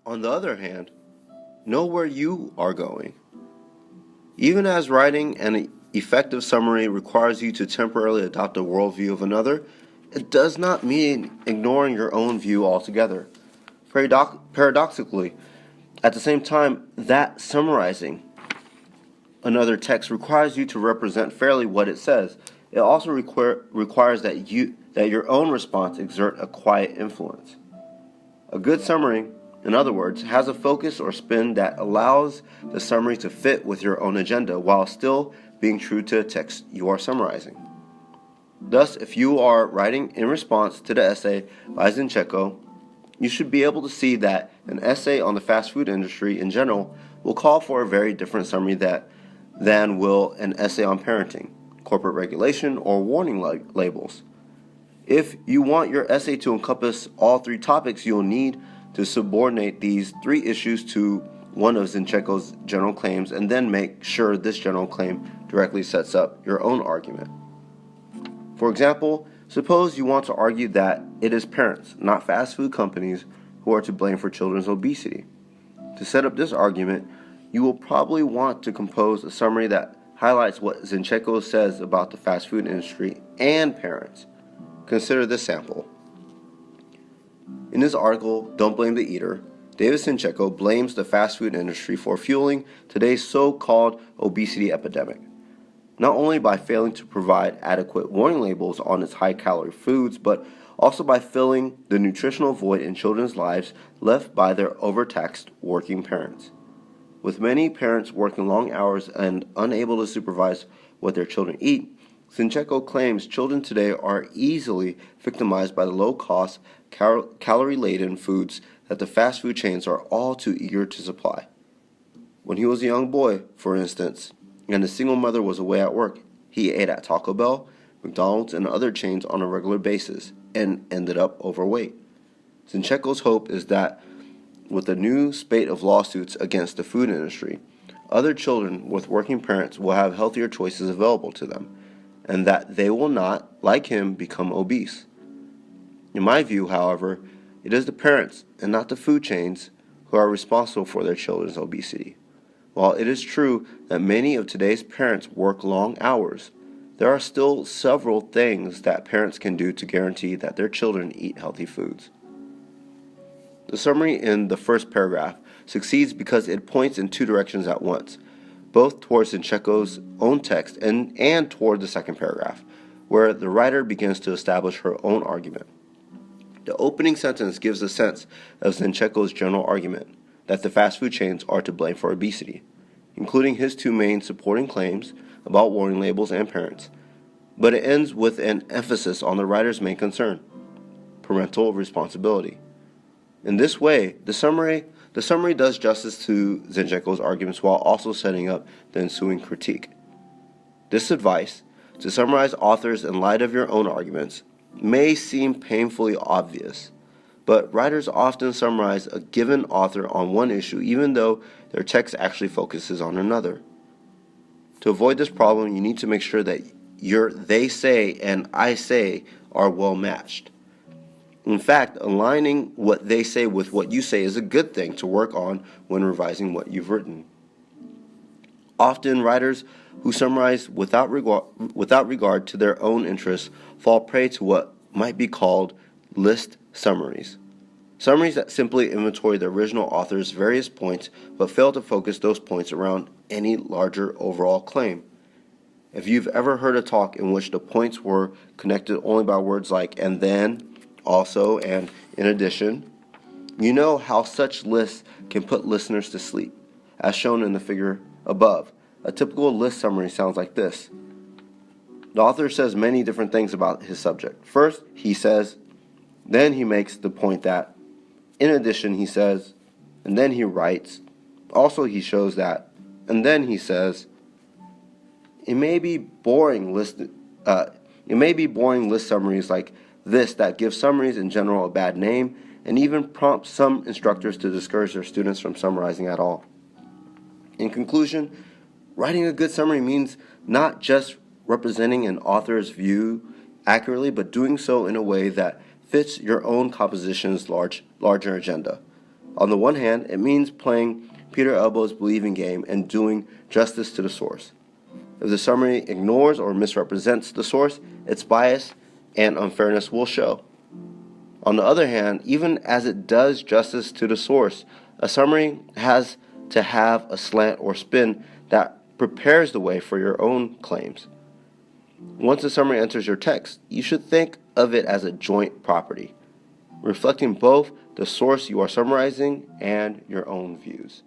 On the other hand, know where you are going. Even as writing an effective summary requires you to temporarily adopt a worldview of another, it does not mean ignoring your own view altogether. Paradoxically, at the same time that summarizing another text requires you to represent fairly what it says, it also requires that your own response exert a quiet influence. A good summary, in other words, has a focus or spin that allows the summary to fit with your own agenda while still being true to the text you are summarizing. Thus, if you are writing in response to the essay by Zinchenko, you should be able to see that an essay on the fast food industry in general will call for a very different summary than will an essay on parenting, corporate regulation, or warning labels. If you want your essay to encompass all three topics, you'll need to subordinate these three issues to one of Zinchenko's general claims and then make sure this general claim directly sets up your own argument. For example, suppose you want to argue that it is parents, not fast food companies, who are to blame for children's obesity. To set up this argument, you will probably want to compose a summary that highlights what Zinchenko says about the fast food industry and parents. Consider this sample. In his article, Don't Blame the Eater, David Zinchenko blames the fast food industry for fueling today's so-called obesity epidemic, not only by failing to provide adequate warning labels on its high-calorie foods, but also by filling the nutritional void in children's lives left by their overtaxed working parents. With many parents working long hours and unable to supervise what their children eat, Zinchenko claims children today are easily victimized by the low-cost, calorie-laden foods that the fast food chains are all too eager to supply. When he was a young boy, for instance, and a single mother was away at work, he ate at Taco Bell, McDonald's, and other chains on a regular basis and ended up overweight. Zinchenko's hope is that with a new spate of lawsuits against the food industry, other children with working parents will have healthier choices available to them, and that they will not, like him, become obese. In my view, however, it is the parents and not the food chains who are responsible for their children's obesity. While it is true that many of today's parents work long hours, there are still several things that parents can do to guarantee that their children eat healthy foods. The summary in the first paragraph succeeds because it points in two directions at once, both towards Zinchenko's own text and toward the second paragraph, where the writer begins to establish her own argument. The opening sentence gives a sense of Zinchenko's general argument that the fast food chains are to blame for obesity, including his two main supporting claims about warning labels and parents, but it ends with an emphasis on the writer's main concern, parental responsibility. In this way, the summary does justice to Zinchenko's arguments while also setting up the ensuing critique. This advice, to summarize authors in light of your own arguments, may seem painfully obvious, but writers often summarize a given author on one issue even though their text actually focuses on another. To avoid this problem, you need to make sure that your they say and I say are well matched. In fact, aligning what they say with what you say is a good thing to work on when revising what you've written. Often, writers who summarize without regard to their own interests fall prey to what might be called list summaries. Summaries that simply inventory the original author's various points but fail to focus those points around any larger overall claim. If you've ever heard a talk in which the points were connected only by words like and then, also, and in addition, you know how such lists can put listeners to sleep, as shown in the figure above. A typical list summary sounds like this. The author says many different things about his subject. First, he says, then he makes the point that, in addition, he says, and then he writes, also he shows that, and then he says. It may be boring list summaries like this that give summaries in general a bad name and even prompt some instructors to discourage their students from summarizing at all. In conclusion, writing a good summary means not just representing an author's view accurately, but doing so in a way that fits your own composition's larger agenda. On the one hand, it means playing Peter Elbow's believing game and doing justice to the source. If the summary ignores or misrepresents the source, its bias and unfairness will show. On the other hand, even as it does justice to the source, a summary has to have a slant or spin that prepares the way for your own claims. Once a summary enters your text, you should think of it as a joint property, reflecting both the source you are summarizing and your own views.